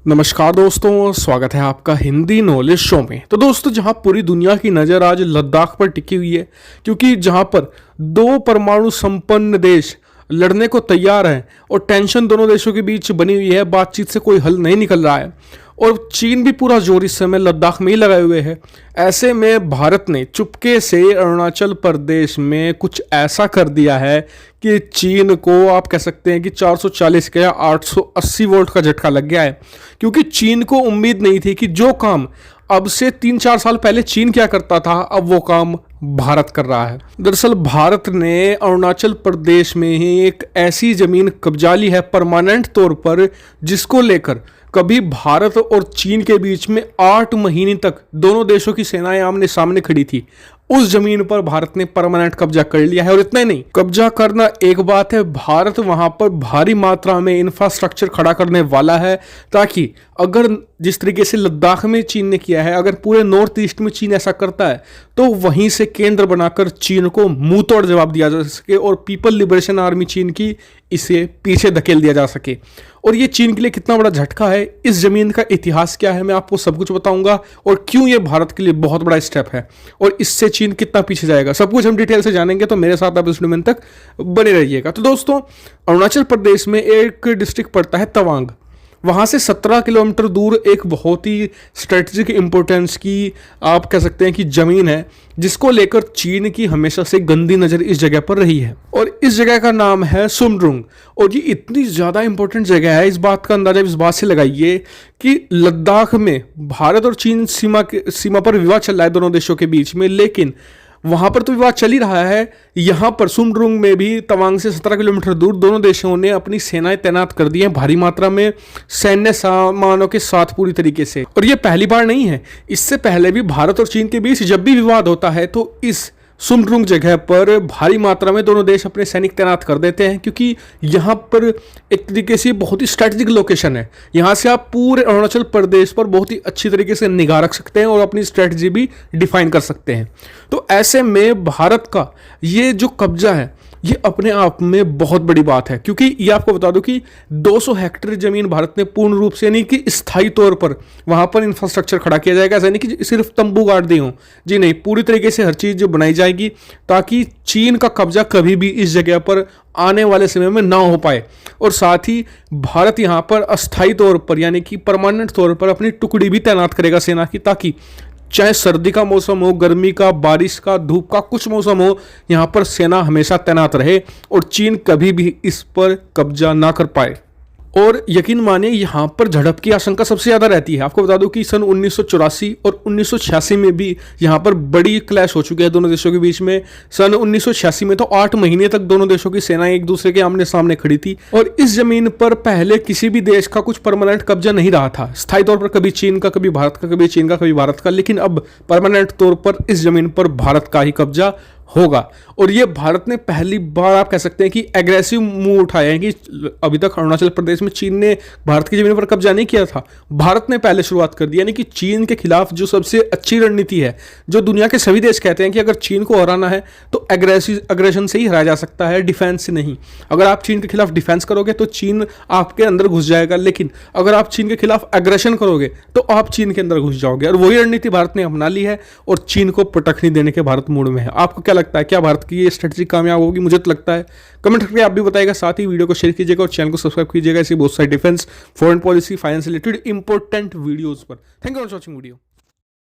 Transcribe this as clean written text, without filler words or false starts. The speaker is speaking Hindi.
नमस्कार दोस्तों, स्वागत है आपका हिंदी नॉलेज शो में। तो दोस्तों, जहां पूरी दुनिया की नज़र आज लद्दाख पर टिकी हुई है, क्योंकि जहां पर दो परमाणु संपन्न देश लड़ने को तैयार हैं और टेंशन दोनों देशों के बीच बनी हुई है, बातचीत से कोई हल नहीं निकल रहा है और चीन भी पूरा जोर इस समय लद्दाख में ही लगाए हुए है। ऐसे में भारत ने चुपके से अरुणाचल प्रदेश में कुछ ऐसा कर दिया है कि चीन को आप कह सकते हैं कि 440 का या 880 वोल्ट का झटका लग गया है, क्योंकि चीन को उम्मीद नहीं थी कि जो काम अब से 3-4 साल पहले चीन क्या करता था, अब वो काम भारत कर रहा है। दरअसल भारत ने अरुणाचल प्रदेश में ही एक ऐसी जमीन कब्जा ली है परमानेंट तौर पर, जिसको लेकर कभी भारत और चीन के बीच में 8 महीने तक दोनों देशों की सेनाएं आमने सामने खड़ी थी। उस जमीन पर भारत ने परमानेंट कब्जा कर लिया है। और इतना ही नहीं, कब्जा करना एक बात है, भारत वहां पर भारी मात्रा में इंफ्रास्ट्रक्चर खड़ा करने वाला है, ताकि अगर जिस तरीके से लद्दाख में चीन ने किया है, अगर पूरे नॉर्थ ईस्ट में चीन ऐसा करता है तो वहीं से केंद्र बनाकर चीन को मुंह तोड़ जवाब दिया जा सके और पीपल लिबरेशन आर्मी चीन की इसे पीछे धकेल दिया जा सके। और ये चीन के लिए कितना बड़ा झटका है, इस जमीन का इतिहास क्या है, मैं आपको सब कुछ बताऊंगा और क्यों ये भारत के लिए बहुत बड़ा स्टेप है और इससे चीन कितना पीछे जाएगा, सब कुछ हम डिटेल से जानेंगे। तो मेरे साथ आप इस वीडियो में तक बने रहिएगा। तो दोस्तों, अरुणाचल प्रदेश में एक डिस्ट्रिक्ट पड़ता है तवांग। वहाँ से 17 किलोमीटर दूर एक बहुत ही स्ट्रेटजिक इंपॉर्टेंस की आप कह सकते हैं कि ज़मीन है, जिसको लेकर चीन की हमेशा से गंदी नज़र इस जगह पर रही है। और इस जगह का नाम है सुमड्रुंग। और ये इतनी ज़्यादा इंपॉर्टेंट जगह है, इस बात का अंदाजा इस बात से लगाइए कि लद्दाख में भारत और चीन सीमा पर विवाद चल रहा है दोनों देशों के बीच में, लेकिन वहां पर तो विवाद चल ही रहा है। यहां पर सुमड्रुंग में भी तवांग से 17 किलोमीटर दूर दोनों देशों ने अपनी सेनाएं तैनात कर दी हैं, भारी मात्रा में सैन्य सामानों के साथ पूरी तरीके से। और ये पहली बार नहीं है, इससे पहले भी भारत और चीन के बीच जब भी विवाद होता है तो इस सुमड्रुंग जगह पर भारी मात्रा में दोनों देश अपने सैनिक तैनात कर देते हैं, क्योंकि यहाँ पर एक तरीके से बहुत ही स्ट्रैटेजिक लोकेशन है। यहाँ से आप पूरे अरुणाचल प्रदेश पर बहुत ही अच्छी तरीके से निगाह रख सकते हैं और अपनी स्ट्रैटेजी भी डिफाइन कर सकते हैं। तो ऐसे में भारत का ये जो कब्जा है, ये अपने आप में बहुत बड़ी बात है, क्योंकि ये आपको बता दूं कि 200 हेक्टेयर जमीन भारत ने पूर्ण रूप से, यानी कि स्थायी तौर पर वहां पर इंफ्रास्ट्रक्चर खड़ा किया जाएगा। ऐसा नहीं कि सिर्फ तंबू गाड़ दिए हों, जी नहीं, पूरी तरीके से हर चीज़ जो बनाई जाएगी ताकि चीन का कब्जा कभी भी इस जगह पर आने वाले समय में ना हो पाए। और साथ ही भारत यहाँ पर अस्थायी तौर पर यानी कि परमानेंट तौर पर अपनी टुकड़ी भी तैनात करेगा सेना की, ताकि चाहे सर्दी का मौसम हो, गर्मी का, बारिश का, धूप का, कुछ मौसम हो, यहाँ पर सेना हमेशा तैनात रहे और चीन कभी भी इस पर कब्जा ना कर पाए। और यकीन मानिए, यहाँ पर झड़प की आशंका सबसे ज़्यादा रहती है। आपको बता दूं कि सन 1984 और 1986 में भी यहाँ पर बड़ी क्लैश हो चुकी है दोनों देशों के बीच में। सन 1986 में तो 8 महीने तक दोनों देशों की सेनाएं एक दूसरे के आमने सामने खड़ी थी और इस जमीन पर पहले किसी भी देश का कुछ परमानेंट कब्जा नहीं रहा था। स्थायी तौर पर कभी चीन का, कभी भारत का, कभी चीन का, कभी भारत का, लेकिन अब परमानेंट तौर पर इस जमीन पर भारत का ही कब्जा होगा। और ये भारत ने पहली बार आप कह सकते हैं कि एग्रेसिव मूव उठाया है कि अभी तक अरुणाचल प्रदेश में चीन ने भारत की जमीन पर कब्जा नहीं किया था, भारत ने पहले शुरुआत कर दी। यानी कि चीन के खिलाफ जो सबसे अच्छी रणनीति है, जो दुनिया के सभी देश कहते हैं कि अगर चीन को हराना है तो एग्रेशन से ही हराया जा सकता है, डिफेंस से नहीं। अगर आप चीन के खिलाफ डिफेंस करोगे तो चीन आपके अंदर घुस जाएगा, लेकिन अगर आप चीन के खिलाफ एग्रेशन करोगे तो आप चीन के अंदर घुस जाओगे। और वही रणनीति भारत ने अपना ली है और चीन को पटखनी देने के भारत मूड में है। आपको क्या लगता है, क्या भारत की ये स्ट्रेटजी कामयाब होगी? मुझे तो लगता है। कमेंट करके आप भी बताइएगा, साथ ही वीडियो को शेयर कीजिएगा और चैनल को सब्सक्राइब कीजिएगा ऐसी बहुत सारी defence, foreign policy, finance related important videos पर। Thank you for watching video.